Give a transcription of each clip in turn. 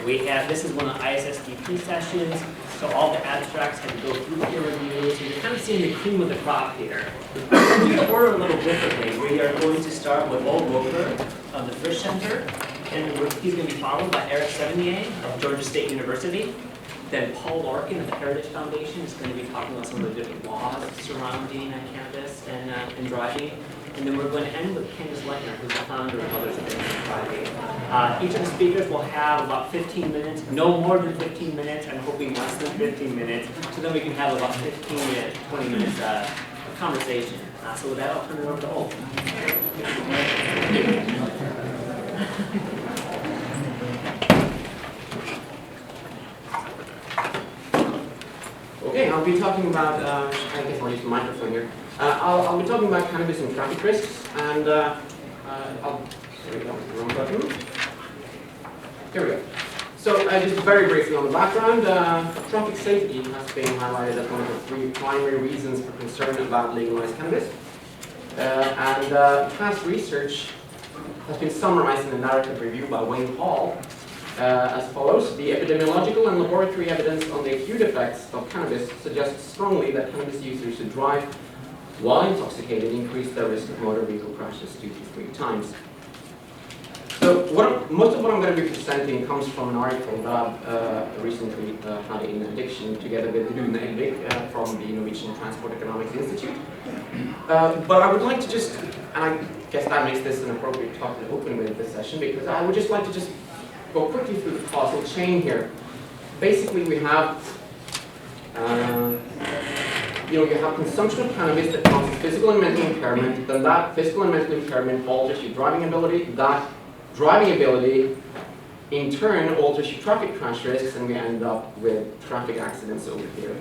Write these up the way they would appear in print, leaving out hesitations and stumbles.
This is one of the ISSDP sessions, so all the abstracts had to go through peer review, so you're kind of seeing the cream of the crop here. We're going to order a little differently. We are going to start with Beau of the Frisch Center, and he's going to be followed by Sevigny of Georgia State University. Then Paul Larkin of the Heritage Foundation is going to be talking about some of the different laws surrounding cannabis and driving. And then we're going to end with Candace Lightner, who's the founder of Others Against Driving. Each of the speakers will have about 15 minutes, no more than 15 minutes. I'm hoping less than 15 minutes, so then we can have about 15 to 20 minutes of conversation. So with that, I'll turn it over to Beau. Okay, I'll be talking about, I guess I'll use the microphone here. I'll be talking about cannabis and traffic risks, and there we go, wrong button. Here we go. So just very briefly on the background, traffic safety has been highlighted as one of the 3 primary reasons for concern about legalized cannabis. Past research has been summarized in a narrative review by Wayne Hall as follows. The epidemiological and laboratory evidence on the acute effects of cannabis suggests strongly that cannabis users who drive while intoxicated increase their risk of motor vehicle crashes 2 to 3 times. So most of what I'm going to be presenting comes from an article that I recently had in Addiction together with DUID from the Norwegian Transport Economics Institute. But I would like to just, and I guess that makes this an appropriate talk to open with this session, because I would just like to just go quickly through the causal chain here. Basically, we have you have consumption of cannabis that causes physical and mental impairment. Then that physical and mental impairment alters your driving ability. That driving ability, in turn, alters your traffic crash risks, and we end up with traffic accidents over here.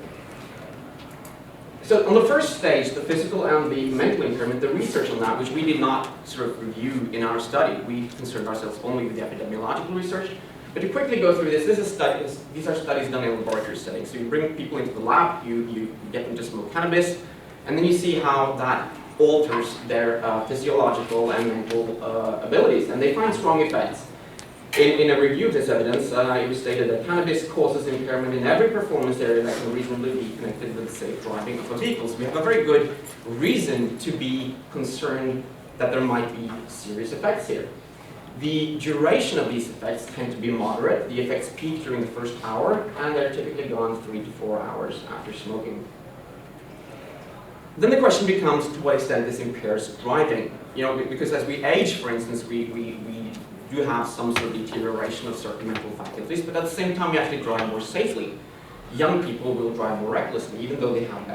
So on the first stage, the physical and the mental impairment, the research on that, which we did not sort of review in our study, we concerned ourselves only with the epidemiological research. But to quickly go through these are studies done in a laboratory setting. So you bring people into the lab, you get them to smoke cannabis, and then you see how that alters their physiological and mental abilities, and they find strong effects. In a review of this evidence, it was stated that cannabis causes impairment in every performance area that can reasonably be connected with the safe driving of a vehicle. So we have a very good reason to be concerned that there might be serious effects here. The duration of these effects tend to be moderate. The effects peak during the first hour, and they're typically gone 3 to 4 hours after smoking. Then the question becomes to what extent this impairs driving. Because as we age, for instance, we do have some sort of deterioration of certain mental faculties, but at the same time we actually drive more safely. Young people will drive more recklessly, even though they have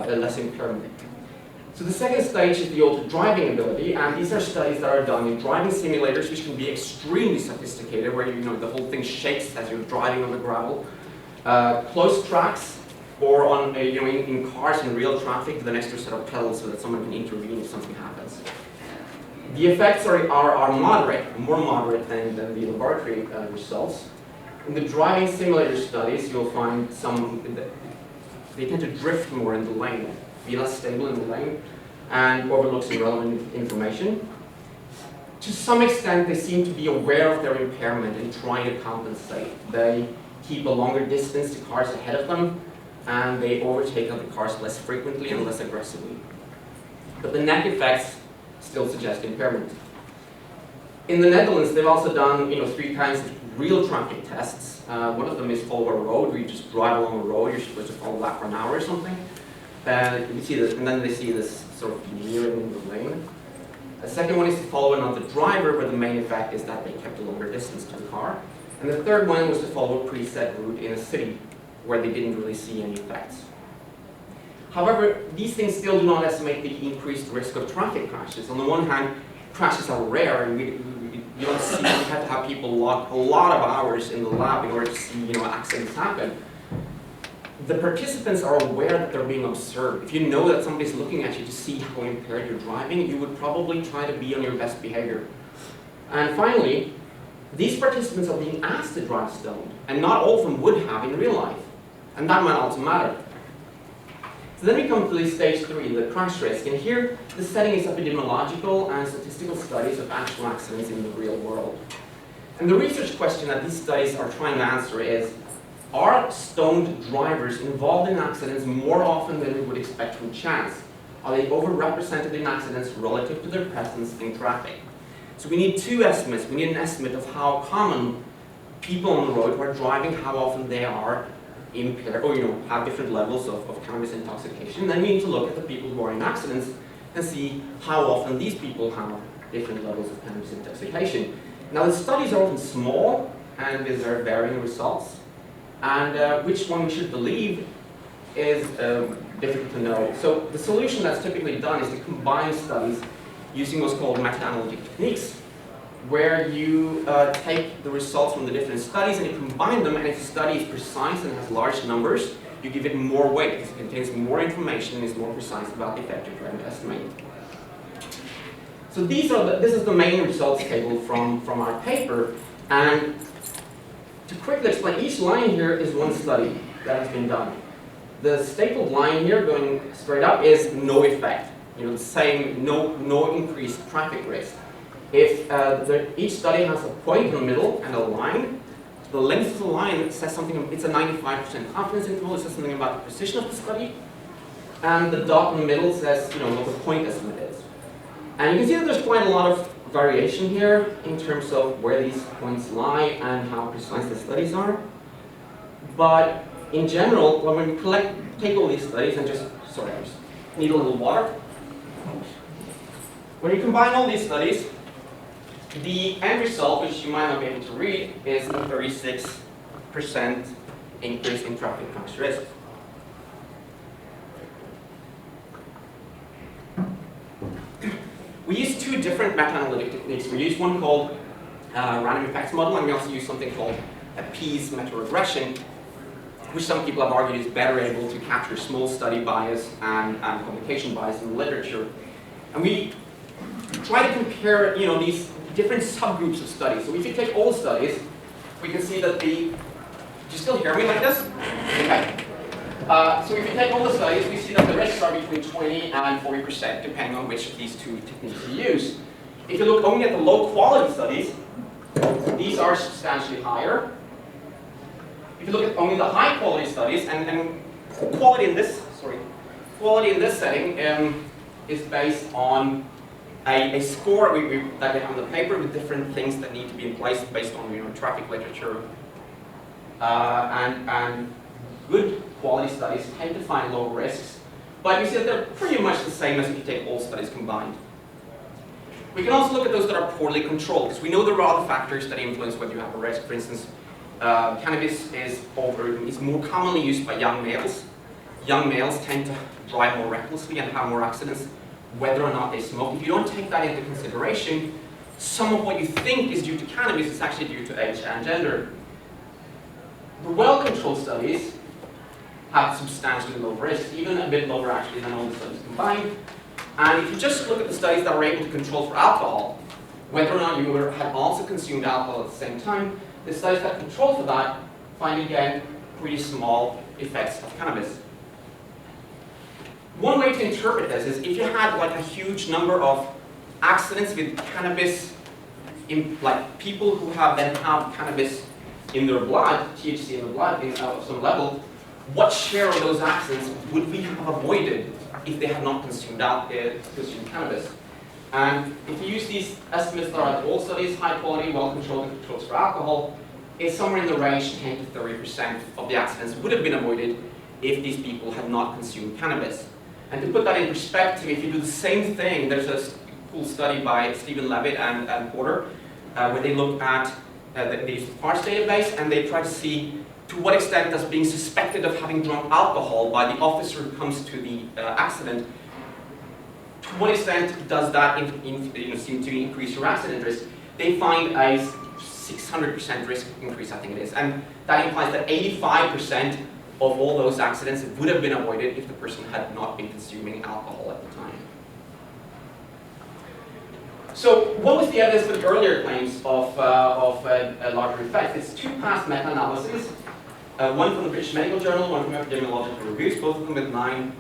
less impairment. So the second stage is the altered driving ability, and these are studies that are done in driving simulators, which can be extremely sophisticated, where the whole thing shakes as you're driving on the gravel. Close tracks, or on in cars in real traffic with an extra set of pedals so that someone can intervene if something happens. The effects are moderate, more moderate than the laboratory results. In the driving simulator studies, you'll find they tend to drift more in the lane, be less stable in the lane, and overlook some relevant information. To some extent, they seem to be aware of their impairment and trying to compensate. They keep a longer distance to cars ahead of them, and they overtake other cars less frequently and less aggressively. But the net effects still suggest impairment. In the Netherlands, they've also done 3 kinds of real traffic tests. One of them is follow a road, where you just drive along a road. You're supposed to follow that for an hour or something. You see this, and then they see this sort of veering in the lane. The second one is to follow another driver, where the main effect is that they kept a longer distance to the car. And the third one was to follow a preset route in a city, where they didn't really see any effects. However, these things still do not estimate the increased risk of traffic crashes. On the one hand, crashes are rare, and you don't see, you have to have people lock a lot of hours in the lab in order to see accidents happen. The participants are aware that they're being observed. If you know that somebody's looking at you to see how impaired you're driving, you would probably try to be on your best behavior. And finally, these participants are being asked to drive stoned, and not all of them would have in real life. And that might also matter. So then we come to stage 3, the crash risk. And here, the setting is epidemiological and statistical studies of actual accidents in the real world. And the research question that these studies are trying to answer is, are stoned drivers involved in accidents more often than we would expect from chance? Are they overrepresented in accidents relative to their presence in traffic? So we need two estimates. We need an estimate of how common people on the road who are driving, how often they are impaired, or have different levels of cannabis intoxication. Then we need to look at the people who are in accidents and see how often these people have different levels of cannabis intoxication. Now the studies are often small and with very varying results, and which one we should believe is difficult to know. So the solution that's typically done is to combine studies using what's called meta-analytic techniques, where you take the results from the different studies and you combine them, and if the study is precise and has large numbers, you give it more weight because it contains more information and is more precise about the effect you're trying to estimate. So this is the main results table from our paper, and to quickly explain, each line here is one study that has been done. The stapled line here going straight up is no effect. The same, no increased traffic risk. If each study has a point in the middle and a line, the length of the line says something, it's a 95% confidence interval, it says something about the precision of the study, and the dot in the middle says what the point estimate is. And you can see that there's quite a lot of variation here in terms of where these points lie and how precise the studies are. But in general, when we take all these studies and just, sorry, I just need a little water. When you combine all these studies, the end result, which you might not be able to read, is a 36% increase in traffic crash risk. We use two different meta-analytic techniques. We use one called random effects model, and we also use something called a P's meta-regression, which some people have argued is better able to capture small study bias and publication bias in the literature. And we try to compare these different subgroups of studies. So if you take all studies, we can see that do you still hear me like this? Okay. So if you take all the studies, we see that the risks are between 20 and 40%, depending on which of these two techniques you use. If you look only at the low quality studies, these are substantially higher. If you look at only the high quality studies, and quality in this setting is based on a score that we have in the paper with different things that need to be in place based on traffic literature. And good quality studies tend to find low risks, but you see that they're pretty much the same as if you take all studies combined. We can also look at those that are poorly controlled, because we know there are other factors that influence whether you have a risk. For instance, cannabis is more commonly used by young males. Young males tend to drive more recklessly and have more accidents whether or not they smoke. If you don't take that into consideration, some of what you think is due to cannabis is actually due to age and gender. The well-controlled studies have substantially low risks, even a bit lower actually than all the studies combined. And if you just look at the studies that are able to control for alcohol, whether or not you had also consumed alcohol at the same time, the studies that control for that find again pretty small effects of cannabis. One way to interpret this is if you had like a huge number of accidents with cannabis, like people who then have cannabis in their blood, THC in the blood of some level, what share of those accidents would we have avoided if they had not consumed cannabis? And if you use these estimates that are at all studies, high quality, well controlled, and controls for alcohol, it's somewhere in the range 10 to 30% of the accidents would have been avoided if these people had not consumed cannabis. And to put that in perspective, if you do the same thing, there's a cool study by Stephen Levitt and Porter, where they look at they use the FARS database, and they try to see to what extent does being suspected of having drunk alcohol by the officer who comes to the accident, to what extent does that seem to increase your accident risk? They find a 600% risk increase, I think it is, and that implies that 85% of all those accidents would have been avoided if the person had not been consuming alcohol at the time. So what was the evidence for the earlier claims of a larger effect? It's two past meta-analyses, one from the British Medical Journal, one from Epidemiological Reviews, both of them with 9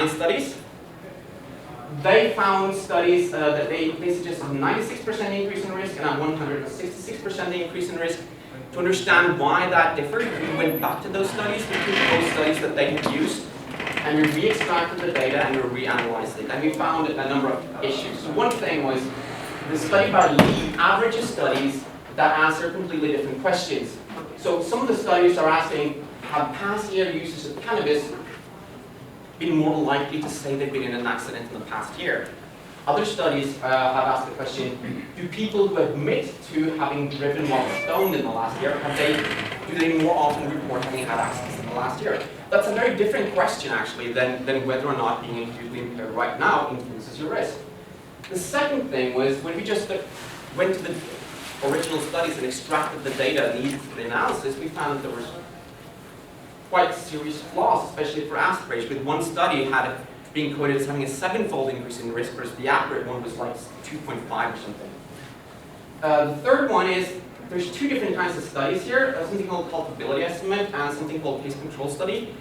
studies. They found studies that they suggested a 96% increase in risk and a 166% increase in risk. To understand why that differed, we went back to those studies, we took those studies that they had used, and we re-extracted the data and we reanalyzed it. And we found a number of issues. So one thing was the study by Lee averages studies that answer completely different questions. So some of the studies are asking, have past year users of cannabis been more likely to say they've been in an accident in the past year? Other studies have asked the question, do people who admit to having driven while stoned in the last year, do they more often report having had accidents in the last year? That's a very different question, actually, than whether or not being acutely impaired right now influences your risk. The second thing was, when we just went to the original studies and extracted the data needed for the analysis, we found that there was quite serious flaws, especially for aspirate. With one study had being quoted as having a 7-fold increase in risk, whereas the accurate one was like 2.5 or something. The third one is, there's two different kinds of studies here, something called culpability estimate and something called case control study.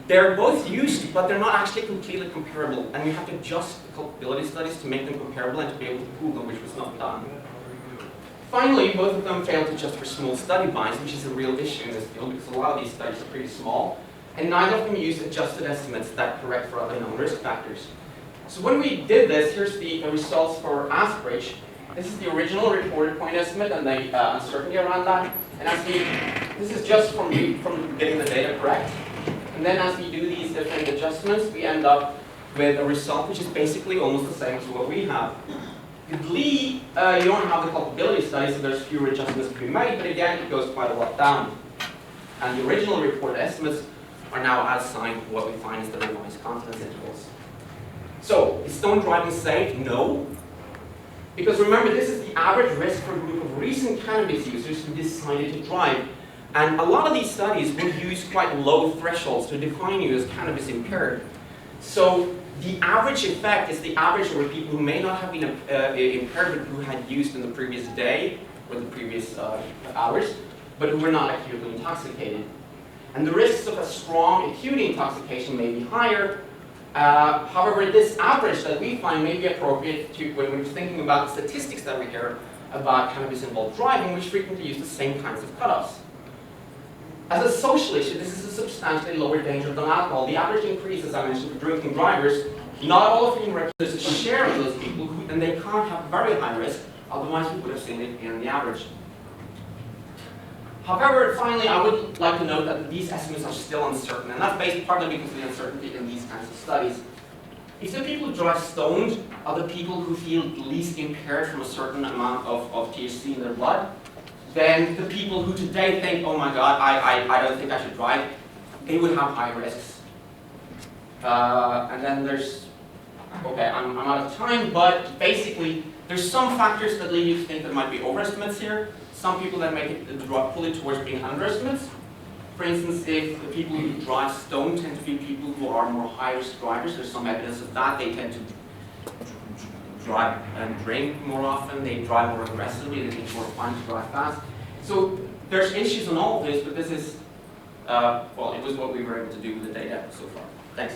They're both used, but they're not actually completely comparable, and we have to adjust the culpability studies to make them comparable and to be able to pool them, which was not done. Finally, both of them failed to adjust for small study binds, which is a real issue in this field because a lot of these studies are pretty small, and neither of them used adjusted estimates that correct for other known risk factors. So when we did this, here's the results for aspirate. This is the original reported point estimate and the uncertainty around that. And as this is just from getting the data correct. And then as we do these different adjustments, we end up with a result which is basically almost the same as what we have. With Lee, you don't have the culpability study, so there's fewer adjustments to be made, but again, it goes quite a lot down. And the original reported estimates are now assigned what we find is the revised confidence intervals. So, is stoned driving safe? No. Because remember, this is the average risk for a group of recent cannabis users who decided to drive. And a lot of these studies will use quite low thresholds to define you as cannabis impaired. So the average effect is the average over people who may not have been impaired but who had used in the previous day or the previous hours, but who were not acutely intoxicated. And the risks of a strong acute intoxication may be higher. However, this average that we find may be appropriate to when we're thinking about the statistics that we hear about cannabis-involved driving, which frequently use the same kinds of cutoffs. As a social issue, this is a substantially lower danger than alcohol. The average increase, as I mentioned, for drinking drivers, not all of whom there's a share of those people who, and they can't have very high risk, otherwise we would have seen it in the average. However, finally, I would like to note that these estimates are still uncertain, and that's based partly because of the uncertainty in these kinds of studies. If the people who drive stoned are the people who feel least impaired from a certain amount of THC in their blood, then the people who today think, oh my God, I don't think I should drive, they would have high risks. And then there's, okay, I'm out of time, but basically, there's some factors that lead you to think there might be overestimates here. Some people that make it pull it towards being underestimates. For instance, if the people who drive stoned tend to be people who are more high-risk drivers, there's some evidence of that. They tend to drive and drink more often. They drive more aggressively. They think more fun to drive fast. So there's issues on all of this, but this is, well, it was what we were able to do with the data so far. Thanks.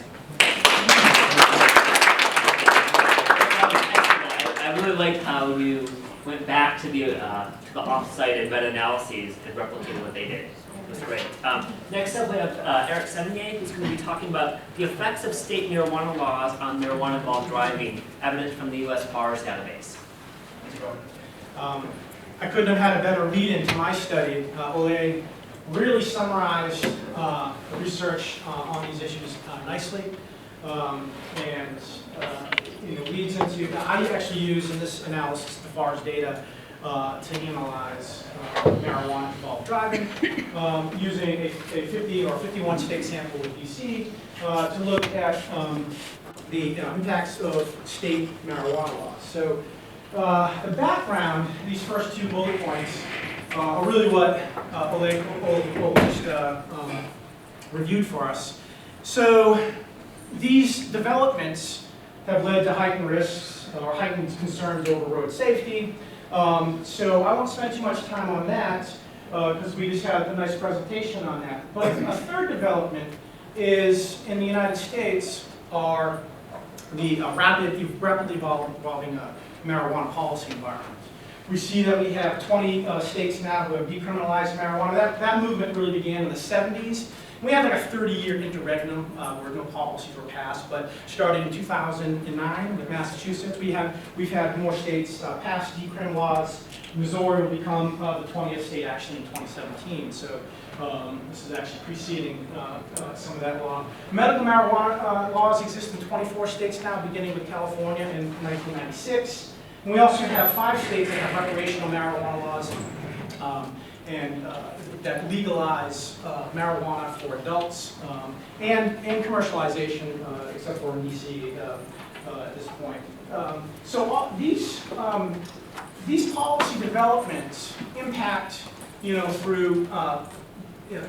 I really liked how you went back to the off-site and meta-analyses and replicated what they did. It was great. Next up, we have Eric Sevigny, who's going to be talking about the effects of state marijuana laws on marijuana-involved driving, evidence from the U.S. BAR's database. I couldn't have had a better lead into my study. Ole really summarized the research on these issues nicely, and leads into I actually use in this analysis the FAR's data to analyze marijuana-involved driving, using a 50 or 51 state sample with DC to look at the impacts of state marijuana laws. So the background, these first two bullet points, are really what Ole just reviewed for us. So these developments have led to heightened risks or heightened concerns over road safety. So I won't spend too much time on that because we just had a nice presentation on that. But a third development is in the United States are the rapidly evolving marijuana policy environment. We see that we have 20 states now who have decriminalized marijuana. That movement really began in the 70s. We have like a 30-year interregnum where no policies were passed, but starting in 2009 with Massachusetts, we've had more states pass decrim laws. Missouri will become the 20th state actually in 2017, so this is actually preceding some of that law. Medical marijuana laws exist in 24 states now, beginning with California in 1996. And we also have 5 states that have recreational marijuana laws that legalize marijuana for adults and commercialization, except for in DC at this point. So these policy developments impact, through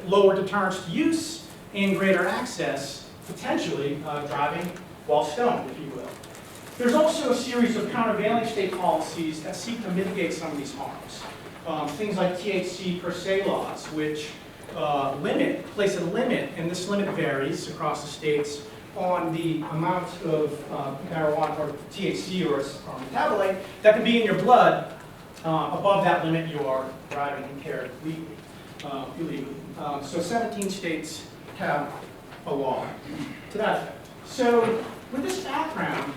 lower deterrence to use and greater access, potentially driving while stoned, if you will. There's also a series of countervailing state policies that seek to mitigate some of these harms. Things like THC per se laws, which place a limit, and this limit varies across the states, on the amount of marijuana or THC or metabolite that can be in your blood. Above that limit, you are driving impaired illegally. So 17 states have a law to that effect. So with this background,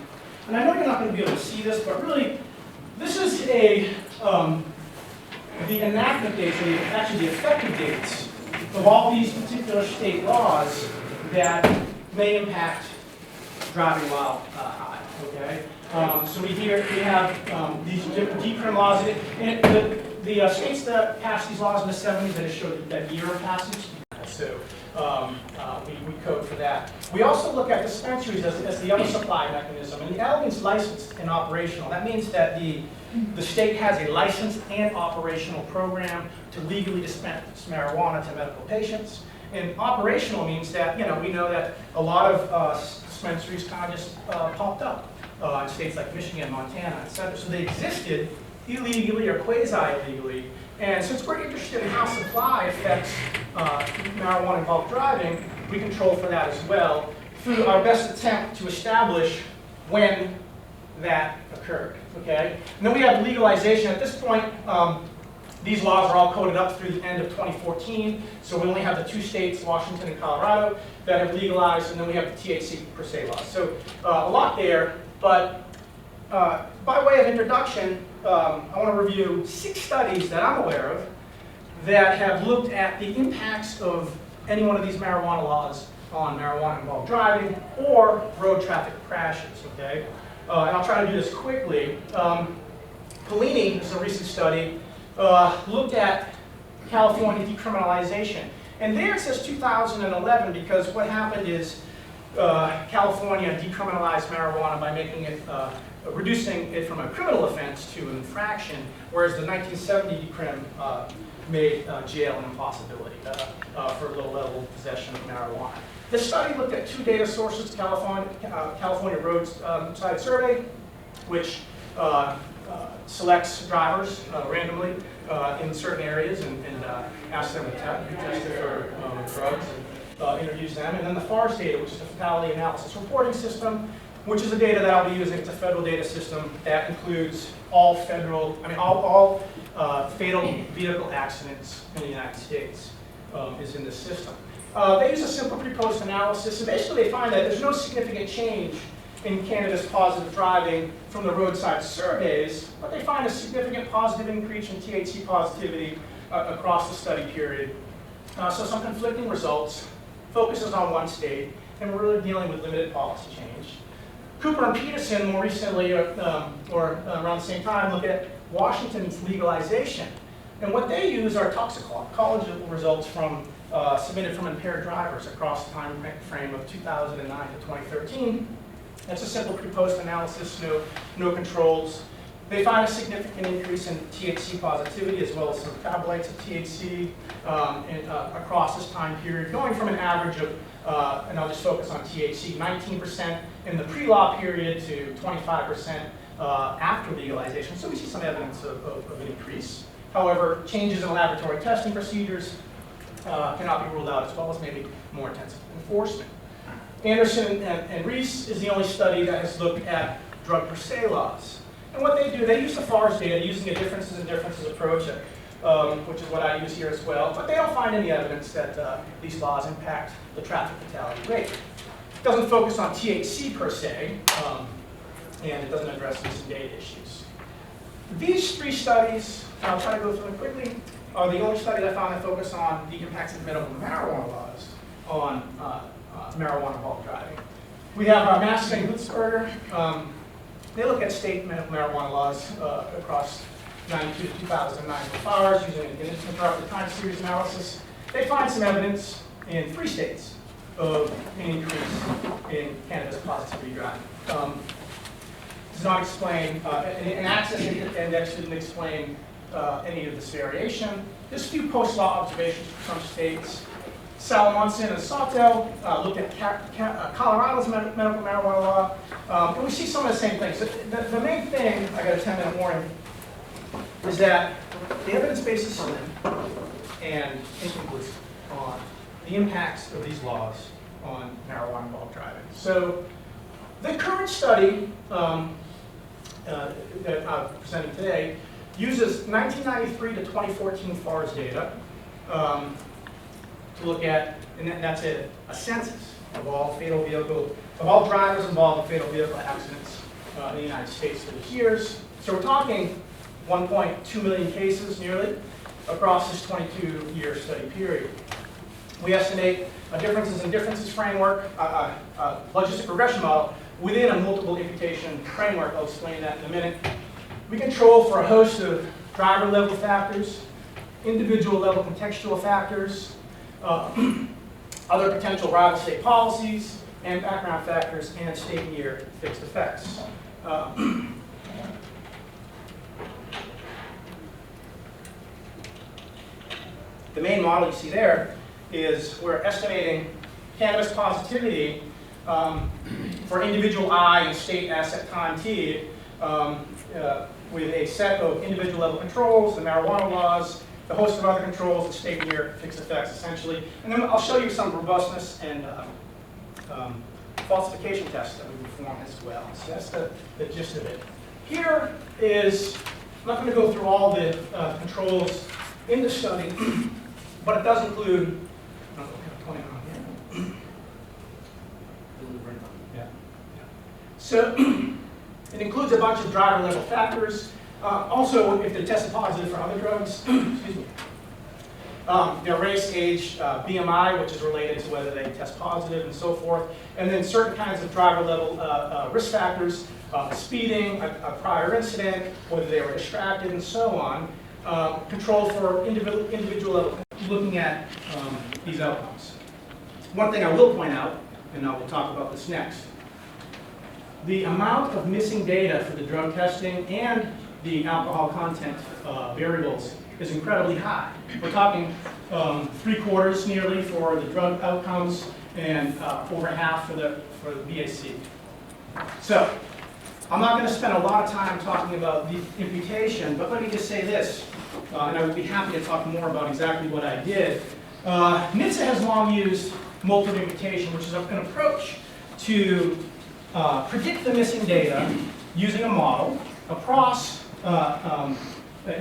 and I know you're not going to be able to see this, but really, this is the enactment dates, or actually the effective dates of all these particular state laws that may impact driving while high. Okay, so we have these decrim laws, and the states that passed these laws in the 70s, that showed that year of passage. So we code for that. We also look at dispensaries as the other supply mechanism, and the elements licensed and operational. That means that the state has a licensed and operational program to legally dispense marijuana to medical patients. And operational means that, we know that a lot of dispensaries kind of just popped up in states like Michigan, Montana, etc. So they existed illegally or quasi-illegally. And since we're interested in how supply affects marijuana involved driving, we control for that as well through our best attempt to establish when that occurred. Okay? And then we have legalization. At this point, these laws are all coded up through the end of 2014. So we only have the 2 states, Washington and Colorado, that have legalized, and then we have the THC per se laws. So a lot there, but by way of introduction, I want to review 6 studies that I'm aware of that have looked at the impacts of any one of these marijuana laws on marijuana-involved driving or road traffic crashes. Okay, and I'll try to do this quickly. Polini, this is a recent study, looked at California decriminalization, and there it says 2011 because what happened is California decriminalized marijuana by making it reducing it from a criminal offense to an infraction, whereas the 1970 decrim made jail an impossibility for low-level possession of marijuana. This study looked at 2 data sources, California Roadside Survey, which selects drivers randomly in certain areas and asks them to test for drugs and interviews them, and then the FARS data, which is the Fatality Analysis Reporting System, which is the data that I'll be using. It's a federal data system that includes all fatal vehicle accidents in the United States is in this system. They use a simple pre-post analysis, and basically they find that there's no significant change in Canada's positive driving from the roadside surveys, but they find a significant positive increase in THC positivity across the study period. So some conflicting results, focuses on one state, and we're really dealing with limited policy change. Cooper and Peterson, more recently, or around the same time, look at Washington's legalization. And what they use are toxicology results submitted from impaired drivers across the time frame of 2009 to 2013. That's a simple pre-post analysis, no controls. They find a significant increase in THC positivity as well as some metabolites of THC across this time period, going from an average of, and I'll just focus on THC, 19% in the pre-law period to 25% after legalization. So we see some evidence of an increase. However, changes in laboratory testing procedures cannot be ruled out, as well as maybe more intensive enforcement. Anderson and Reese is the only study that has looked at drug per se laws. And what they do, they use the FARS data using a differences in differences approach, which is what I use here as well, but they don't find any evidence that these laws impact the traffic fatality rate. It doesn't focus on THC per se, and it doesn't address missing data issues. These three studies, and I'll try to go through them quickly, are the only studies I found that focus on the impacts of medical marijuana laws on marijuana while driving. We have Mass and Gutzberger. They look at state medical marijuana laws across 92 to 2009 for FARS using an uninterrupted time series analysis. They find some evidence in 3 states of an increase in cannabis positivity driving. Does not explain, an access index didn't explain any of this variation. There's a few post-law observations from some states. Salamonson and Sawtell looked at Colorado's medical marijuana law, and we see some of the same things. The main thing, I got a 10-minute warning, is that the evidence base is slim and inconclusive on the impacts of these laws on marijuana while driving. So the current study that I'm presenting today uses 1993 to 2014 FARS data to look at, and that's a census of all all drivers involved in fatal vehicle accidents in the United States for the years. So we're talking 1.2 million cases nearly across this 22-year study period. We estimate a differences in differences framework, logistic regression model within a multiple imputation framework. I'll explain that in a minute. We control for a host of driver level factors, individual level contextual factors, other potential rival state policies, and background factors, and state and year fixed effects. The main model you see there is we're estimating cannabis positivity for individual I and state asset time T with a set of individual level controls, the marijuana laws, the host of other controls, the state and year fixed effects, essentially. And then I'll show you some robustness and falsification tests that we perform as well. So that's the gist of it. Here is, I'm not going to go through all the controls in the study, but it does include, I don't know what kind of pointing on here. Yeah. So it includes a bunch of driver level factors. Also, if they're tested positive for other drugs, excuse me, their race, age, BMI, which is related to whether they test positive and so forth, and then certain kinds of driver level risk factors, speeding, a prior incident, whether they were distracted, and so on. Control for individual level, looking at these outcomes. One thing I will point out, and I will talk about this next, the amount of missing data for the drug testing and the alcohol content variables is incredibly high. We're talking 3/4 nearly for the drug outcomes and over half for the BAC. So I'm not going to spend a lot of time talking about the imputation, but let me just say this, and I would be happy to talk more about exactly what I did. NHTSA has long used multiple imputation, which is an approach to predict the missing data using a model across, and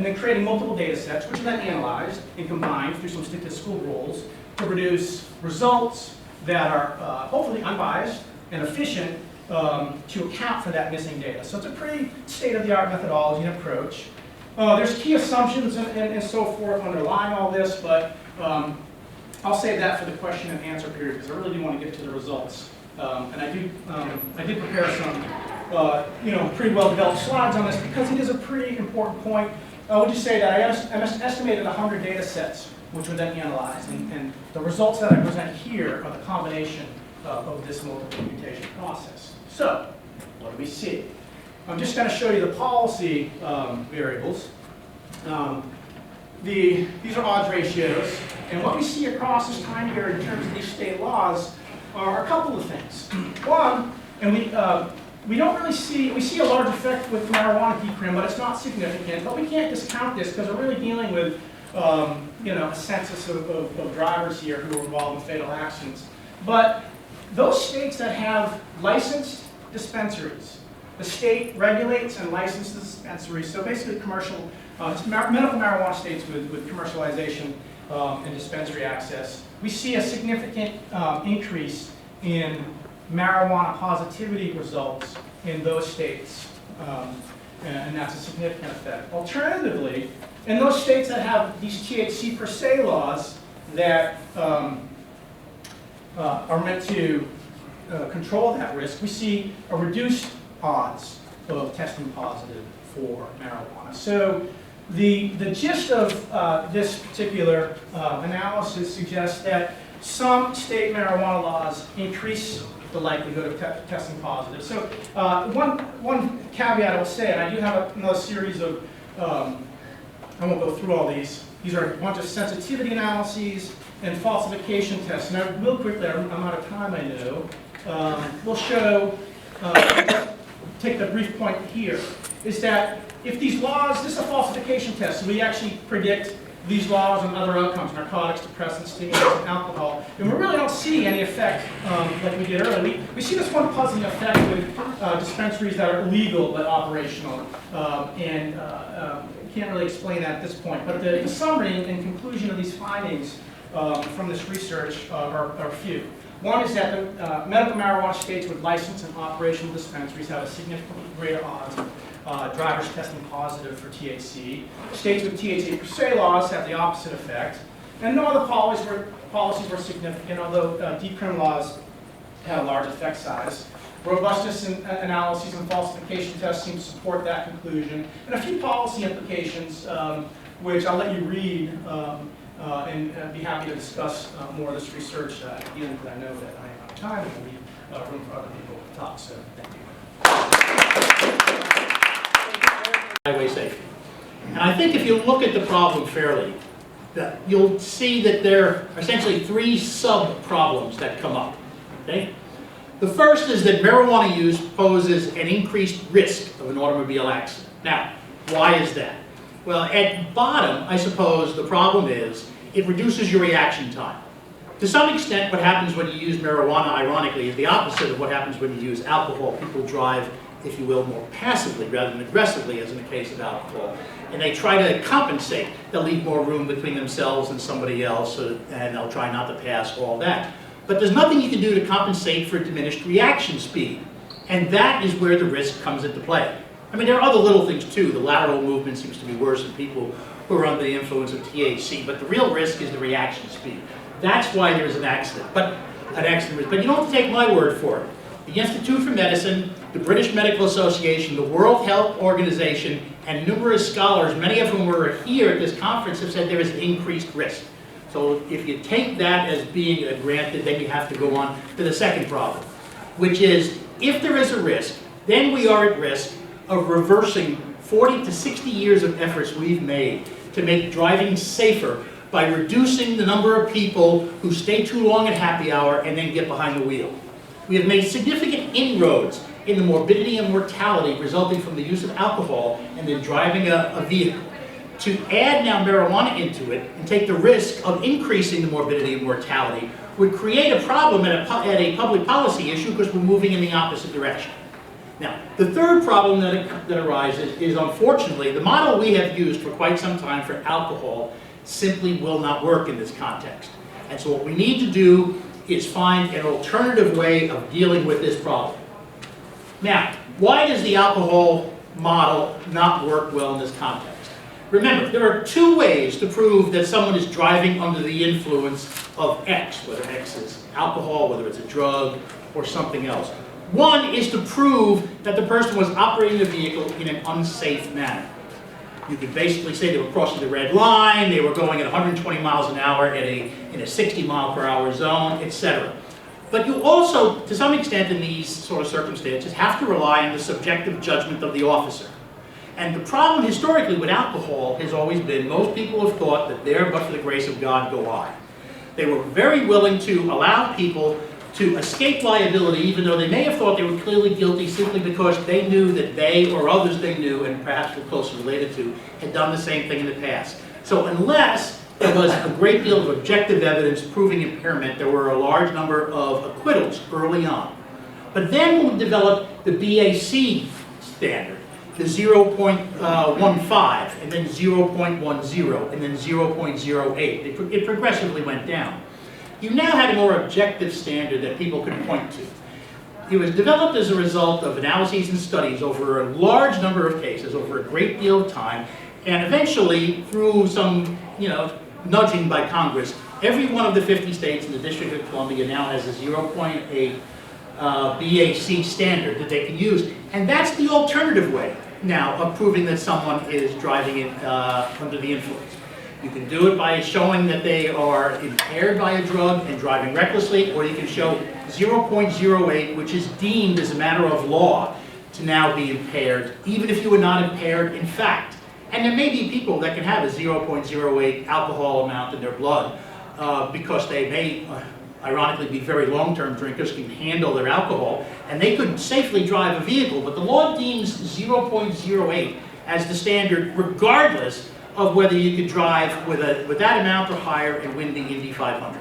then creating multiple data sets, which are then analyzed and combined through some statistical rules to produce results that are hopefully unbiased and efficient to account for that missing data. So it's a pretty state-of-the-art methodology and approach. There's key assumptions and so forth underlying all this, but I'll save that for the question and answer period because I really do want to get to the results. And I did prepare some pretty well-developed slides on this because it is a pretty important point. I would just say that I estimated 100 data sets, which were then analyzed, and the results that I present here are the combination of this multiple imputation process. So, what do we see? I'm just going to show you the policy variables. These are odds ratios, and what we see across this time period in terms of these state laws are a couple of things. One, and we don't really see, we see a large effect with marijuana decrim, but it's not significant. But we can't discount this because we're really dealing with a census of drivers here who are involved in fatal accidents. But those states that have licensed dispensaries, the state regulates and licenses dispensaries, so basically commercial, medical marijuana states with commercialization and dispensary access, we see a significant increase in marijuana positivity results in those states, and that's a significant effect. Alternatively, in those states that have these THC per se laws that are meant to control that risk, we see a reduced odds of testing positive for marijuana. So the gist of this particular analysis suggests that some state marijuana laws increase the likelihood of testing positive. So one caveat I will say, and I do have another series of, I won't go through all these. These are a bunch of sensitivity analyses and falsification tests. Now, real quickly, I'm out of time, I know. We'll show, take the brief point here, is that if these laws, this is a falsification test, so we actually predict these laws and other outcomes, narcotics, depressants, stimulants, and alcohol, and we really don't see any effect like we did earlier. We see this one puzzling effect with dispensaries that are legal but operational, and can't really explain that at this point. But the summary and conclusion of these findings from this research are few. One is that the medical marijuana states with licensed and operational dispensaries have a significantly greater odds of drivers testing positive for THC. States with THC per se laws have the opposite effect. And no other policies were significant, although decrim laws have a large effect size. Robustness analyses and falsification tests seem to support that conclusion. And a few policy implications, which I'll let you read and be happy to discuss more of this research at the end, because I know that I am out of time and we'll leave room for other people to talk. So thank you. Highway safety. And I think if you look at the problem fairly, you'll see that there are essentially three sub-problems that come up. Okay? The first is that marijuana use poses an increased risk of an automobile accident. Now, why is that? Well, at bottom, I suppose the problem is it reduces your reaction time. To some extent, what happens when you use marijuana, ironically, is the opposite of what happens when you use alcohol. People drive, if you will, more passively rather than aggressively, as in the case of alcohol. And they try to compensate. They'll leave more room between themselves and somebody else, and they'll try not to pass, all that. But there's nothing you can do to compensate for diminished reaction speed. And that is where the risk comes into play. I mean, there are other little things too. The lateral movement seems to be worse in people who are under the influence of THC, but the real risk is the reaction speed. That's why there's an accident. But you don't have to take my word for it. The Institute for Medicine, the British Medical Association, the World Health Organization, and numerous scholars, many of whom were here at this conference, have said there is increased risk. So if you take that as being granted, then you have to go on to the second problem, which is if there is a risk, then we are at risk of reversing 40 to 60 years of efforts we've made to make driving safer by reducing the number of people who stay too long at happy hour and then get behind the wheel. We have made significant inroads in the morbidity and mortality resulting from the use of alcohol and then driving a vehicle. To add now marijuana into it and take the risk of increasing the morbidity and mortality would create a problem at a public policy issue because we're moving in the opposite direction. Now, the third problem that arises is, unfortunately, the model we have used for quite some time for alcohol simply will not work in this context. And so what we need to do is find an alternative way of dealing with this problem. Now, why does the alcohol model not work well in this context? Remember, there are two ways to prove that someone is driving under the influence of X, whether X is alcohol, whether it's a drug, or something else. One is to prove that the person was operating the vehicle in an unsafe manner. You could basically say they were crossing the red line, they were going at 120 miles an hour in a 60 mile per hour zone, etc. But you also, to some extent in these sort of circumstances, have to rely on the subjective judgment of the officer. And the problem historically with alcohol has always been most people have thought that there, but for the grace of God, go I. They were very willing to allow people to escape liability, even though they may have thought they were clearly guilty simply because they knew that they or others they knew, and perhaps were closely related to, had done the same thing in the past. So unless there was a great deal of objective evidence proving impairment. There were a large number of acquittals early on. But then we developed the BAC standard, the 0.15, and then 0.10, and then 0.08. It progressively went down. You now had a more objective standard that people could point to. It was developed as a result of analyses and studies over a large number of cases, over a great deal of time, and eventually, through some, nudging by Congress, every one of the 50 states in the District of Columbia now has a 0.8 BAC standard that they can use, and that's the alternative way now of proving that someone is driving it under the influence. You can do it by showing that they are impaired by a drug and driving recklessly, or you can show 0.08, which is deemed as a matter of law to now be impaired, even if you were not impaired in fact. And there may be people that can have a 0.08 alcohol amount in their blood because they may, ironically, be very long-term drinkers, can handle their alcohol, and they could safely drive a vehicle, but the law deems 0.08 as the standard regardless of whether you could drive with that amount or higher and win the Indy 500.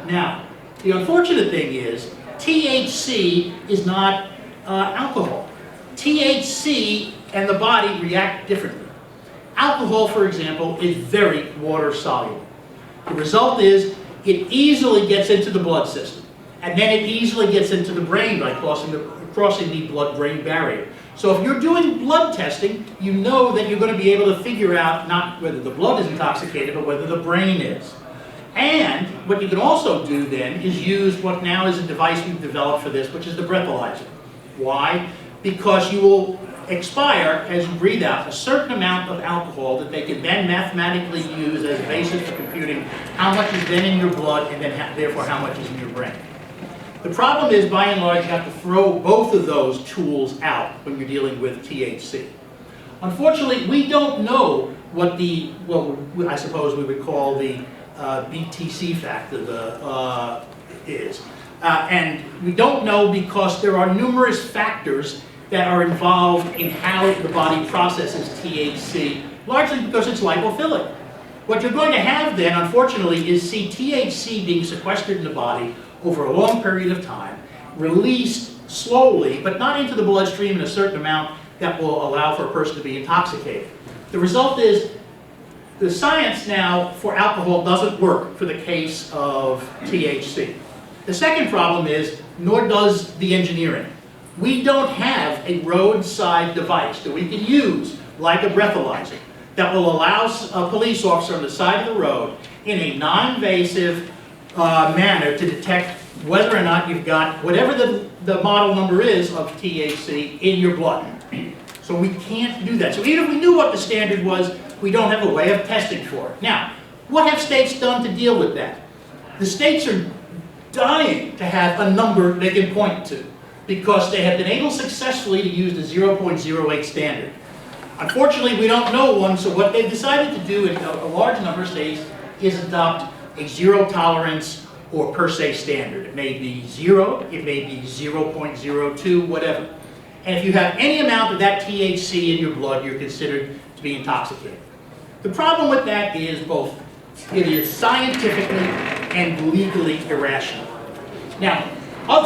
Now, the unfortunate thing is, THC is not alcohol. THC and the body react differently. Alcohol, for example, is very water soluble. The result is, it easily gets into the blood system, and then it easily gets into the brain by crossing the blood-brain barrier. So if you're doing blood testing, you know that you're going to be able to figure out not whether the blood is intoxicated, but whether the brain is. And what you can also do then is use what now is a device we've developed for this, which is the breathalyzer. Why? Because you will expire, as you breathe out, a certain amount of alcohol that they can then mathematically use as a basis for computing how much is then in your blood and then therefore how much is in your brain. The problem is, by and large, you have to throw both of those tools out when you're dealing with THC. Unfortunately, we don't know what I suppose we would call the BTC factor is. And we don't know because there are numerous factors that are involved in how the body processes THC, largely because it's lipophilic. What you're going to have then, unfortunately, is THC being sequestered in the body over a long period of time, released slowly, but not into the bloodstream in a certain amount that will allow for a person to be intoxicated. The result is, the science now for alcohol doesn't work for the case of THC. The second problem is, nor does the engineering. We don't have a roadside device that we can use, like a breathalyzer, that will allow a police officer on the side of the road in a non-invasive manner to detect whether or not you've got whatever the model number is of THC in your blood. So we can't do that. So even if we knew what the standard was, we don't have a way of testing for it. Now, what have states done to deal with that? The states are dying to have a number they can point to, because they have been able successfully to use the 0.08 standard. Unfortunately, we don't know one, so what they've decided to do in a large number of states is adopt a zero tolerance or per se standard. It may be 0, it may be 0.02, whatever. And if you have any amount of that THC in your blood, you're considered to be intoxicated. The problem with that is both it is scientifically and legally irrational. Now,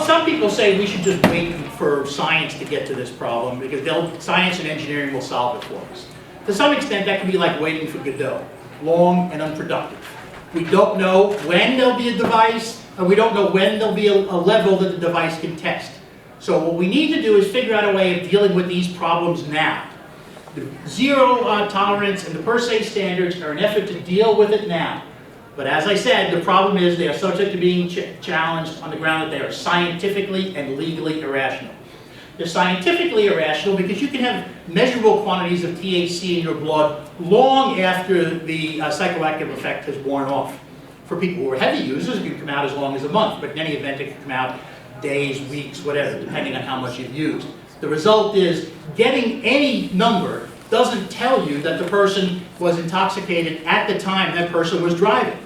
some people say we should just wait for science to get to this problem because science and engineering will solve it for us. To some extent, that can be like waiting for Godot, long and unproductive. We don't know when there'll be a device, and we don't know when there'll be a level that the device can test. So what we need to do is figure out a way of dealing with these problems now. The zero tolerance and the per se standards are an effort to deal with it now. But as I said, the problem is they are subject to being challenged on the ground that they are scientifically and legally irrational. They're scientifically irrational because you can have measurable quantities of THC in your blood long after the psychoactive effect has worn off. For people who are heavy users, it can come out as long as a month, but in any event, it can come out days, weeks, whatever, depending on how much you've used. The result is getting any number doesn't tell you that the person was intoxicated at the time that person was driving.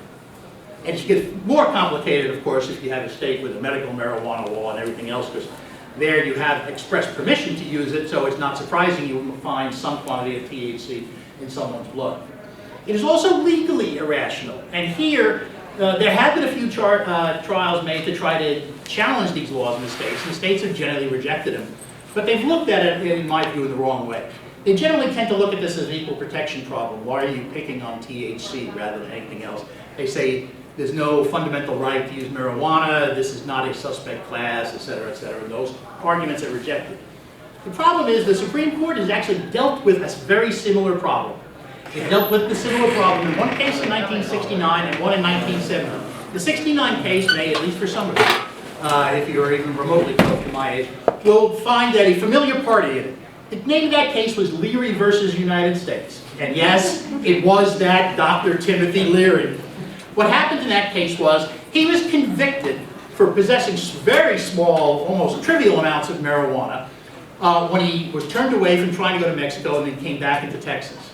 And it gets more complicated, of course, if you have a state with a medical marijuana law and everything else, because there you have express permission to use it, so it's not surprising you will find some quantity of THC in someone's blood. It is also legally irrational. And here, there have been a few trials made to try to challenge these laws in the states, and the states have generally rejected them. But they've looked at it, in my view, in the wrong way. They generally tend to look at this as an equal protection problem. Why are you picking on THC rather than anything else? They say there's no fundamental right to use marijuana, this is not a suspect class, et cetera, and those arguments are rejected. The problem is the Supreme Court has actually dealt with a very similar problem. It dealt with the similar problem in one case in 1969 and one in 1970. The 69 case may, at least for some of you, if you're even remotely close to my age, will find that a familiar party in it. The name of that case was Leary versus United States. And yes, it was that Dr. Timothy Leary. What happened in that case was he was convicted for possessing very small, almost trivial amounts of marijuana when he was turned away from trying to go to Mexico and then came back into Texas.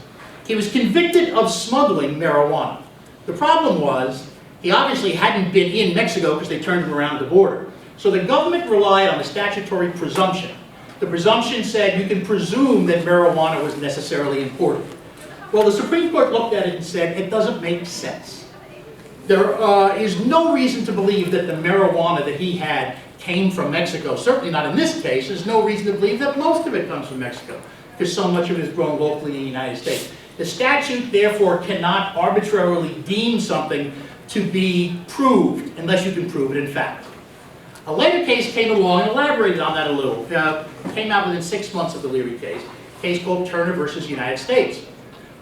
He was convicted of smuggling marijuana. The problem was he obviously hadn't been in Mexico because they turned him around the border. So the government relied on the statutory presumption. The presumption said you can presume that marijuana was necessarily imported. Well, the Supreme Court looked at it and said it doesn't make sense. There is no reason to believe that the marijuana that he had came from Mexico. Certainly not in this case. There's no reason to believe that most of it comes from Mexico, because so much of it is grown locally in the United States. The statute, therefore, cannot arbitrarily deem something to be proved unless you can prove it in fact. A later case came along and elaborated on that a little. Came out within 6 months of the Leary case, a case called Turner versus United States.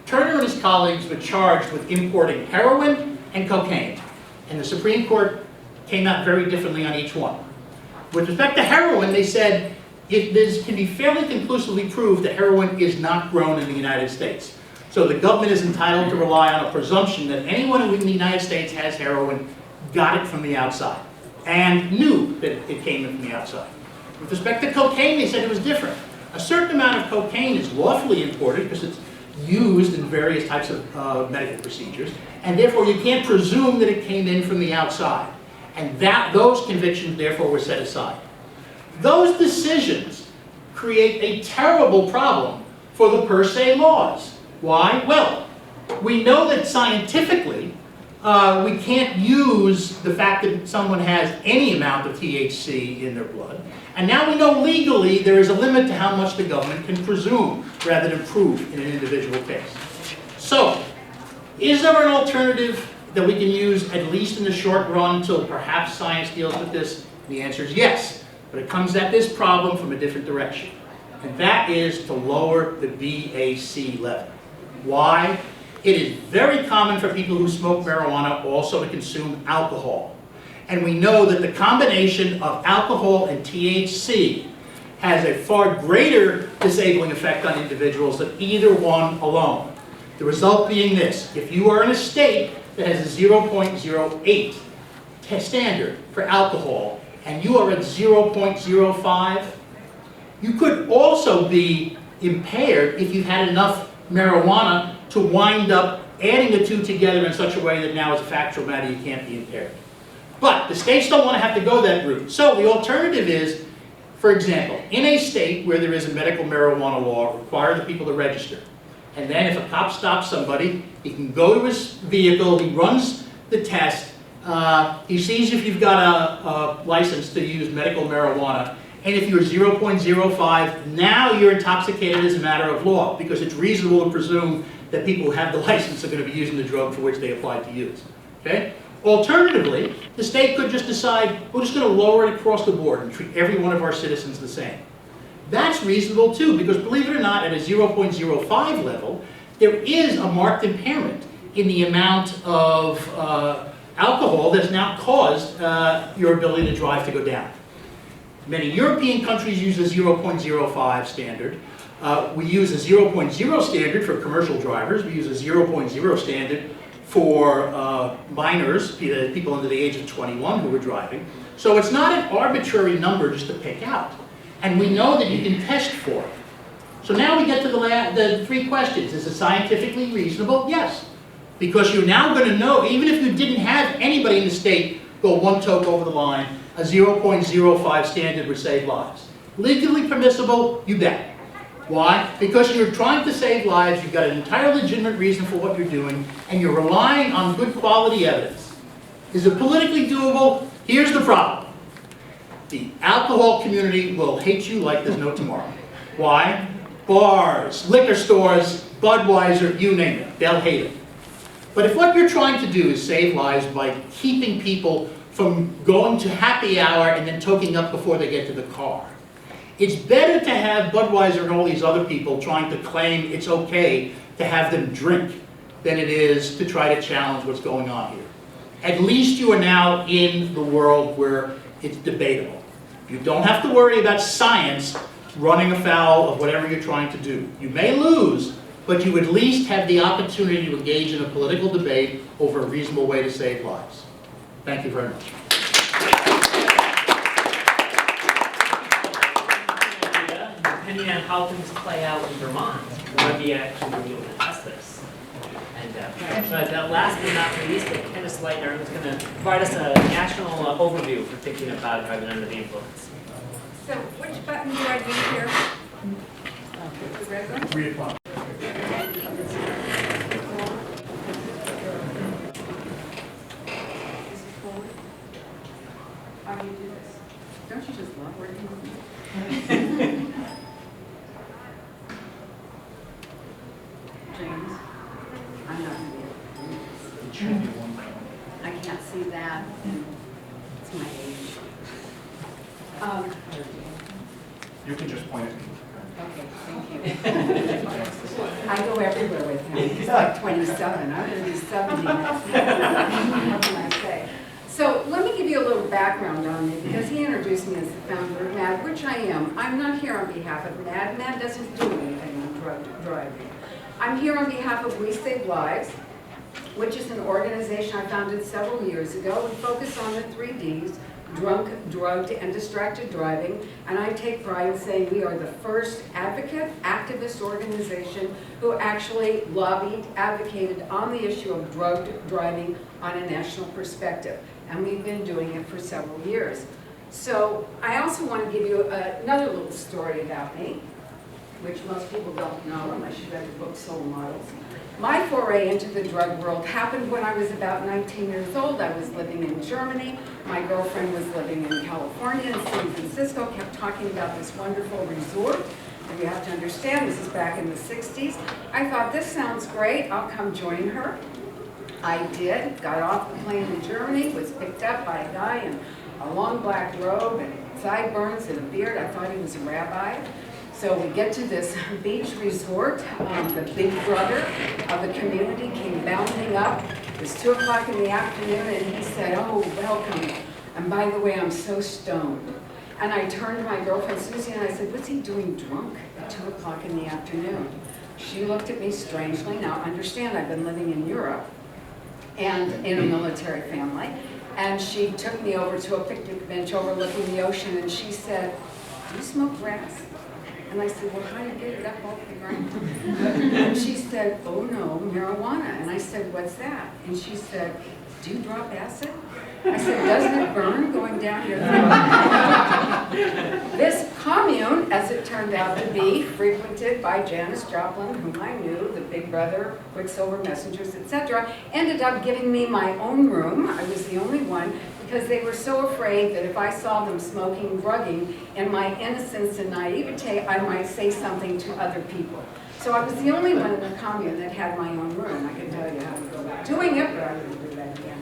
Turner and his colleagues were charged with importing heroin and cocaine, and the Supreme Court came out very differently on each one. With respect to heroin, they said it can be fairly conclusively proved that heroin is not grown in the United States. So the government is entitled to rely on a presumption that anyone who in the United States has heroin got it from the outside and knew that it came in from the outside. With respect to cocaine, they said it was different. A certain amount of cocaine is lawfully imported because it's used in various types of medical procedures, and therefore you can't presume that it came in from the outside. And those convictions, therefore, were set aside. Those decisions create a terrible problem for the per se laws. Why? Well, we know that scientifically, we can't use the fact that someone has any amount of THC in their blood. And now we know legally there is a limit to how much the government can presume rather than prove in an individual case. So, is there an alternative that we can use at least in the short run until perhaps science deals with this? The answer is yes, but it comes at this problem from a different direction. And that is to lower the BAC level. Why? It is very common for people who smoke marijuana also to consume alcohol. And we know that the combination of alcohol and THC has a far greater disabling effect on individuals than either one alone. The result being this: if you are in a state that has a 0.08 standard for alcohol and you are at 0.05, you could also be impaired if you've had enough marijuana to wind up adding the two together in such a way that now as a factual matter you can't be impaired. But the states don't want to have to go that route. So the alternative is, for example, in a state where there is a medical marijuana law, require the people to register. And then if a cop stops somebody, he can go to his vehicle, he runs the test, he sees if you've got a license to use medical marijuana, and if you're 0.05, now you're intoxicated as a matter of law, because it's reasonable to presume that people who have the license are going to be using the drug for which they applied to use. Okay? Alternatively, the state could just decide, we're just going to lower it across the board and treat every one of our citizens the same. That's reasonable too, because believe it or not, at a 0.05 level, there is a marked impairment in the amount of alcohol that's now caused your ability to drive to go down. Many European countries use a 0.05 standard. We use a 0.0 standard for commercial drivers. We use a 0.0 standard for minors, people under the age of 21 who are driving. So it's not an arbitrary number just to pick out. And we know that you can test for it. So now we get to the three questions. Is it scientifically reasonable? Yes. Because you're now going to know, even if you didn't have anybody in the state go one toke over the line, a 0.05 standard would save lives. Legally permissible? You bet. Why? Because you're trying to save lives, you've got an entirely legitimate reason for what you're doing, and you're relying on good quality evidence. Is it politically doable? Here's the problem. The alcohol community will hate you like there's no tomorrow. Why? Bars, liquor stores, Budweiser, you name it, they'll hate it. But if what you're trying to do is save lives by keeping people from going to happy hour and then toking up before they get to the car, it's better to have Budweiser and all these other people trying to claim it's okay to have them drink than it is to try to challenge what's going on here. At least you are now in the world where it's debatable. You don't have to worry about science running afoul of whatever you're trying to do. You may lose, but you at least have the opportunity to engage in a political debate over a reasonable way to save lives. Thank you very much. Depending on how things play out in Vermont, we might be actually be able to test this. And but last but not least, Candace Lightner is going to provide us a national overview for thinking about driving under the influence. So which button do I need here? The red one? 3 o'clock. Is it forward? How do you do this? Don't you just love working with me? James, I'm not going to be able to do this. I can't see that, and it's my age. You can just point at me. Okay, thank you. I go everywhere with him. He's like 27. I'm going to be 70 next year. What can I say? So let me give you a little background on me, because he introduced me as the founder of MAD, which I am. I'm not here on behalf of MAD. MAD doesn't do anything on drug driving. I'm here on behalf of We Save Lives, which is an organization I founded several years ago. We focus on the 3 Ds, drunk, drugged, and distracted driving, and I take pride in saying we are the first advocate, activist organization who actually lobbied, advocated on the issue of drugged driving on a national perspective, and we've been doing it for several years. So I also want to give you another little story about me, which most people don't know unless you read the book Soul Models. My foray into the drug world happened when I was about 19 years old. I was living in Germany. My girlfriend was living in California and San Francisco, kept talking about this wonderful resort. And you have to understand, this is back in the 60s. I thought, this sounds great, I'll come join her. I did, got off the plane in Germany, was picked up by a guy in a long black robe and sideburns and a beard. I thought he was a rabbi. So we get to this beach resort. The big brother of the community came bounding up. It was 2 o'clock in the afternoon, and he said, "Oh, welcome. And by the way, I'm so stoned." And I turned to my girlfriend Susie and I said, "What's he doing drunk at 2 o'clock in the afternoon?" She looked at me strangely. Now, understand, I've been living in Europe and in a military family. And she took me over to a picnic bench overlooking the ocean, and she said, "Do you smoke grass?" And I said, "Well, how do you get it up off the ground?" And she said, "Oh no, marijuana." And I said, "What's that?" And she said, "Do you drop acid?" I said, "Doesn't it burn going down your throat?" This commune, as it turned out to be, frequented by Janis Joplin, whom I knew, the Big Brother, Quicksilver Messengers, etc., ended up giving me my own room. I was the only one, because they were so afraid that if I saw them smoking, drugging, in my innocence and naivete, I might say something to other people. So I was the only one in the commune that had my own room. I can tell you how to go about doing it, but I wouldn't do that again.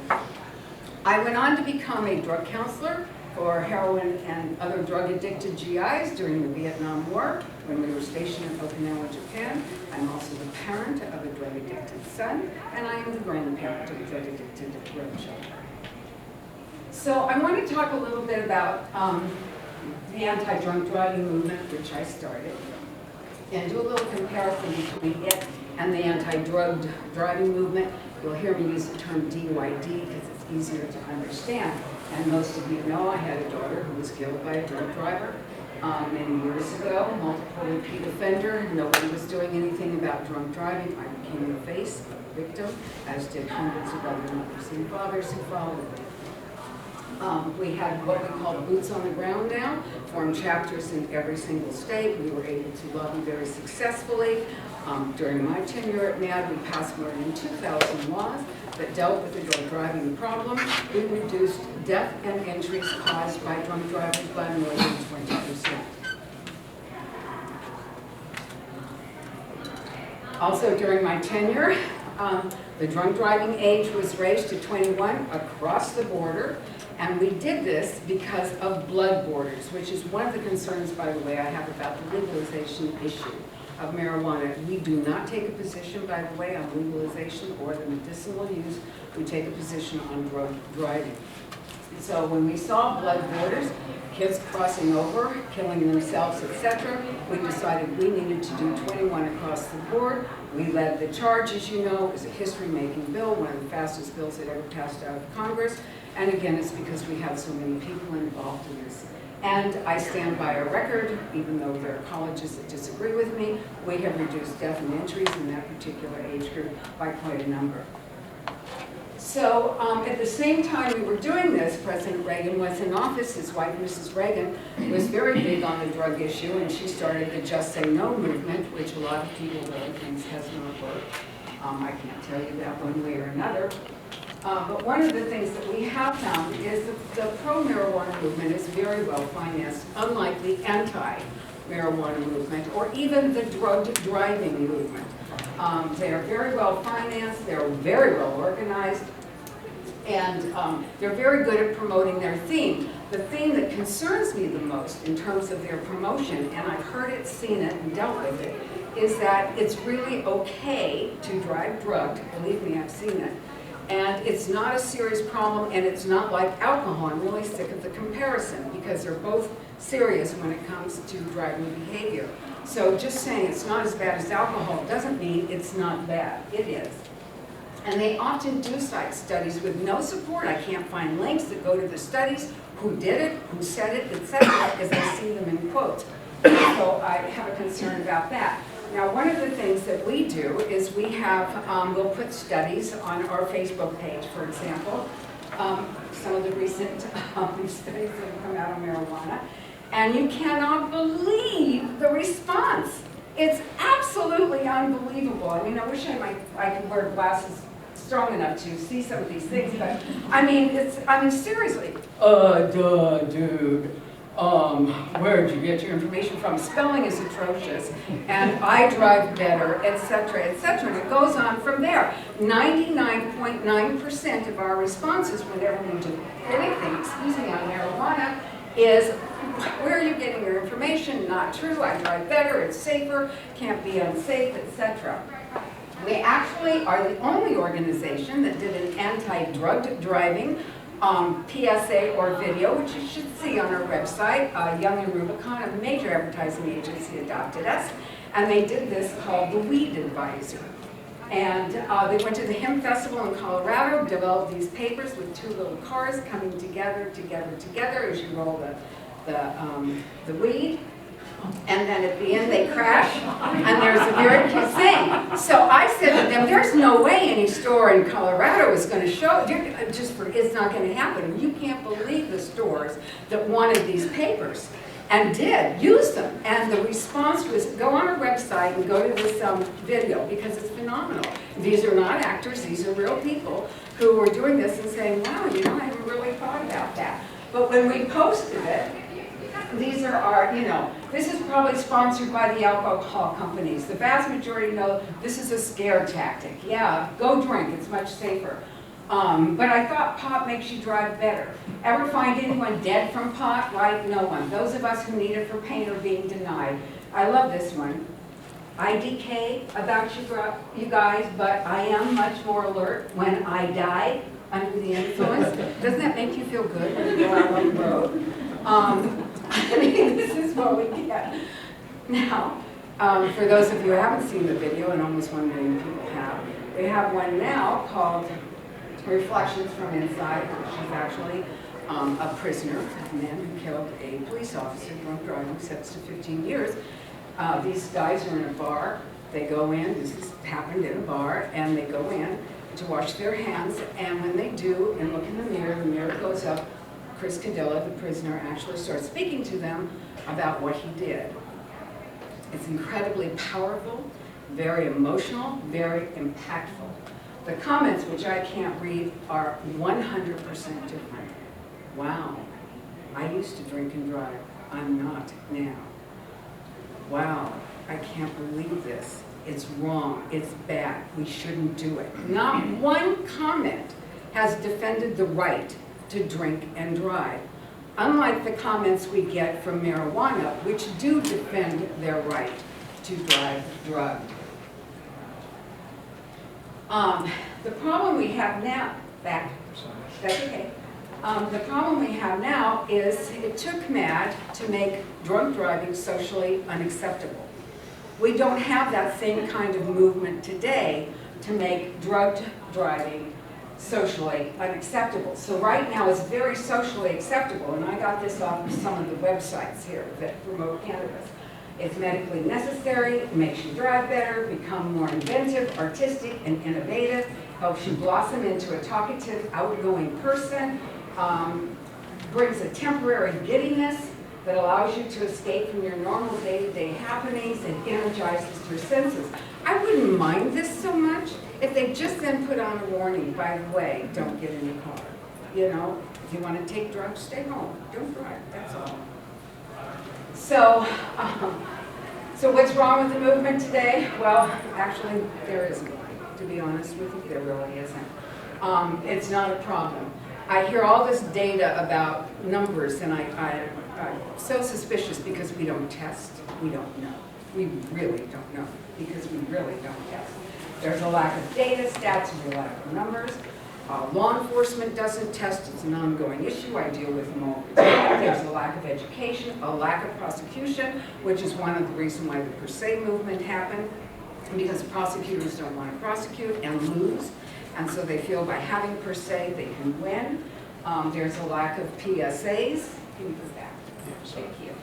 I went on to become a drug counselor for heroin and other drug-addicted GIs during the Vietnam War when we were stationed in Okinawa, Japan. I'm also the parent of a drug-addicted son, and I am the grandparent of a drug-addicted grandchild. So I want to talk a little bit about the anti-drunk driving movement, which I started, and do a little comparison between it and the anti-drug driving movement. You'll hear me use the term DUID because it's easier to understand. And most of you know I had a daughter who was killed by a drunk driver many years ago, multiple repeat offender. Nobody was doing anything about drunk driving. I became the face of the victim, as did hundreds of other mothers and fathers who followed me. We had what we called boots on the ground now, formed chapters in every single state. We were able to lobby very successfully. During my tenure at MAD, we passed more than 2,000 laws that dealt with the drug driving problem. We reduced death and injuries caused by drunk drivers by more than 20%. Also during my tenure, the drunk driving age was raised to 21 across the border, and we did this because of blood borders, which is one of the concerns, by the way, I have about the legalization issue of marijuana. We do not take a position, by the way, on legalization or the medicinal use. We take a position on drug driving. So when we saw blood borders, kids crossing over, killing themselves, etc., we decided we needed to do 21 across the board. We led the charge, as you know. It was a history-making bill, one of the fastest bills that ever passed out of Congress. And again, it's because we have so many people involved in this. And I stand by our record, even though there are colleges that disagree with me. We have reduced death and injuries in that particular age group by quite a number. So at the same time we were doing this, President Reagan was in office. His wife, Mrs. Reagan, was very big on the drug issue, and she started the Just Say No movement, which a lot of people really think has not worked. I can't tell you that one way or another. But one of the things that we have found is that the pro-marijuana movement is very well financed, unlike the anti-marijuana movement or even the drug driving movement. They are very well financed, they're very well organized, and they're very good at promoting their theme. The thing that concerns me the most in terms of their promotion, and I've heard it, seen it, and dealt with it, is that it's really okay to drive drugged. Believe me, I've seen it. And it's not a serious problem, and it's not like alcohol. I'm really sick of the comparison because they're both serious when it comes to driving behavior. So just saying it's not as bad as alcohol doesn't mean it's not bad. It is. And they often do cite studies with no support. I can't find links that go to the studies, who did it, who said it, etc., as I see them in quotes. So I have a concern about that. Now, one of the things that we do is we have, we'll put studies on our Facebook page, for example, some of the recent studies that have come out on marijuana, and you cannot believe the response. It's absolutely unbelievable. I mean, I wish I could wear glasses strong enough to see some of these things, but I mean, seriously, duh, dude. Where'd you get your information from? Spelling is atrocious, and I drive better, etc., etc., and it goes on from there. 99.9% of our responses whenever we do anything, excuse me, on marijuana, is, where are you getting your information? Not true, I drive better, it's safer, can't be unsafe, etc. We actually are the only organization that did an anti-drug driving PSA or video, which you should see on our website. Young and Rubicon, a major advertising agency, adopted us, and they did this called the Weed Advisor. And they went to the hemp festival in Colorado, developed these papers with two little cars coming together as you roll the weed. And then at the end they crash, and there's a very cute thing. So I said to them, there's no way any store in Colorado is going to show, it's not going to happen. You can't believe the stores that wanted these papers and did use them. And the response was, go on our website and go to this video, because it's phenomenal. These are not actors, these are real people who were doing this and saying, wow, you know, I haven't really thought about that. But when we posted it, these are our, this is probably sponsored by the alcohol companies. The vast majority know this is a scare tactic. Yeah, go drink, it's much safer. But I thought pot makes you drive better. Ever find anyone dead from pot? Right? No one. Those of us who need it for pain are being denied. I love this one. IDK about you guys, but I am much more alert when I die under the influence. Doesn't that make you feel good when you go out on the road? I mean, this is what we get. Now, for those of you who haven't seen the video, and almost 1 million people have, we have one now called Reflections from Inside, which is actually a prisoner, a man who killed a police officer, drunk driving, sentenced to 15 years. These guys are in a bar. They go in, this has happened in a bar, and they go in to wash their hands, and when they do and look in the mirror goes up, Chris Cadilla, the prisoner, actually starts speaking to them about what he did. It's incredibly powerful, very emotional, very impactful. The comments, which I can't read, are 100% different. Wow, I used to drink and drive. I'm not now. Wow, I can't believe this. It's wrong, it's bad, we shouldn't do it. Not one comment has defended the right to drink and drive, unlike the comments we get from marijuana, which do defend their right to drive drug. The problem we have now, that's okay. The problem we have now is it took MAD to make drunk driving socially unacceptable. We don't have that same kind of movement today to make drug driving socially unacceptable. So right now it's very socially acceptable, and I got this off of some of the websites here that promote cannabis. It's medically necessary, it makes you drive better, become more inventive, artistic, and innovative, helps you blossom into a talkative, outgoing person, brings a temporary giddiness that allows you to escape from your normal day-to-day happenings and energizes your senses. I wouldn't mind this so much if they just then put on a warning, by the way, don't get in your car. You know, if you want to take drugs, stay home, don't drive, that's all. So what's wrong with the movement today? Well, actually, there isn't. To be honest with you, there really isn't. It's not a problem. I hear all this data about numbers, and I'm so suspicious because we don't test. We don't know. We really don't know because we really don't test. There's a lack of data, stats, and a lack of numbers. Law enforcement doesn't test. It's an ongoing issue. I deal with them all the time. There's a lack of education, a lack of prosecution, which is one of the reasons why the per se movement happened, because prosecutors don't want to prosecute and lose. And so they feel by having per se, they can win. There's a lack of PSAs. Can you go back? Thank you.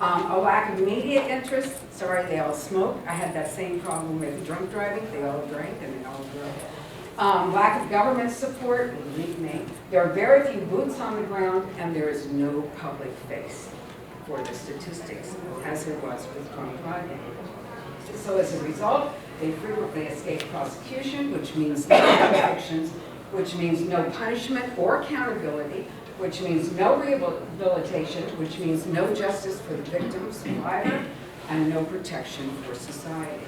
A lack of media interest. Sorry, they all smoke. I had that same problem with drunk driving. They all drank and they all drove. Lack of government support, believe me. There are very few boots on the ground, and there is no public face for the statistics, as there was with drunk driving. So as a result, they frequently escape prosecution, which means no convictions, which means no punishment or accountability, which means no rehabilitation, which means no justice for the victim, survivor, and no protection for society.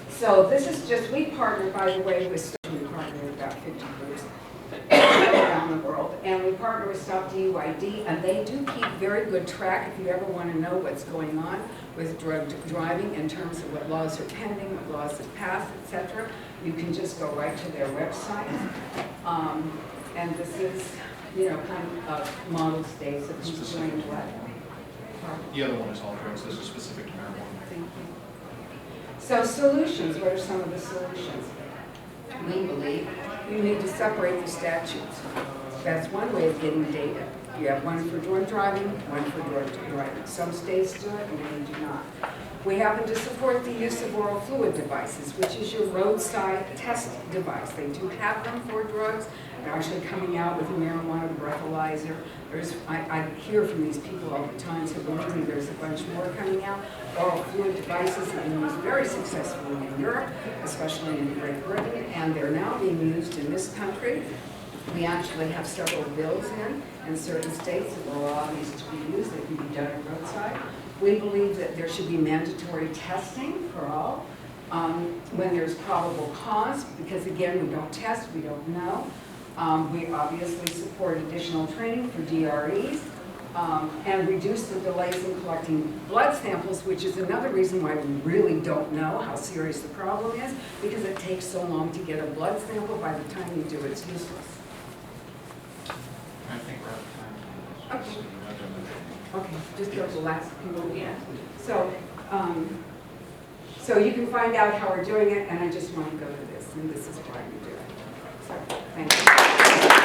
So this is just, we partner, by the way, with about 50 groups around the world, and we partner with Stop DUID, and they do keep very good track if you ever want to know what's going on with drug driving in terms of what laws are pending, what laws have passed, etc. You can just go right to their website. And this is, you know, kind of model states of who's doing what. The other one is all drugs. This is specific to marijuana. Thank you. So solutions, what are some of the solutions? We believe you need to separate the statutes. That's one way of getting data. You have one for drunk driving, one for drug driving. Some states do it, and many do not. We happen to support the use of oral fluid devices, which is your roadside test device. They do have them for drugs. They're actually coming out with a marijuana breathalyzer. I hear from these people all the time, so believe me, there's a bunch more coming out. Oral fluid devices have been used very successfully in Europe, especially in Great Britain, and they're now being used in this country. We actually have several bills in certain states that will allow these to be used. They can be done at roadside. We believe that there should be mandatory testing for all when there's probable cause, because again, we don't test, we don't know. We obviously support additional training for DREs and reduce the delays in collecting blood samples, which is another reason why we really don't know how serious the problem is, because it takes so long to get a blood sample. By the time you do, it's useless. I think we're out of time. Okay. Okay, just go to the last people again. So, so you can find out how we're doing it, and I just want to go to this, and this is why we do it. So, thank you.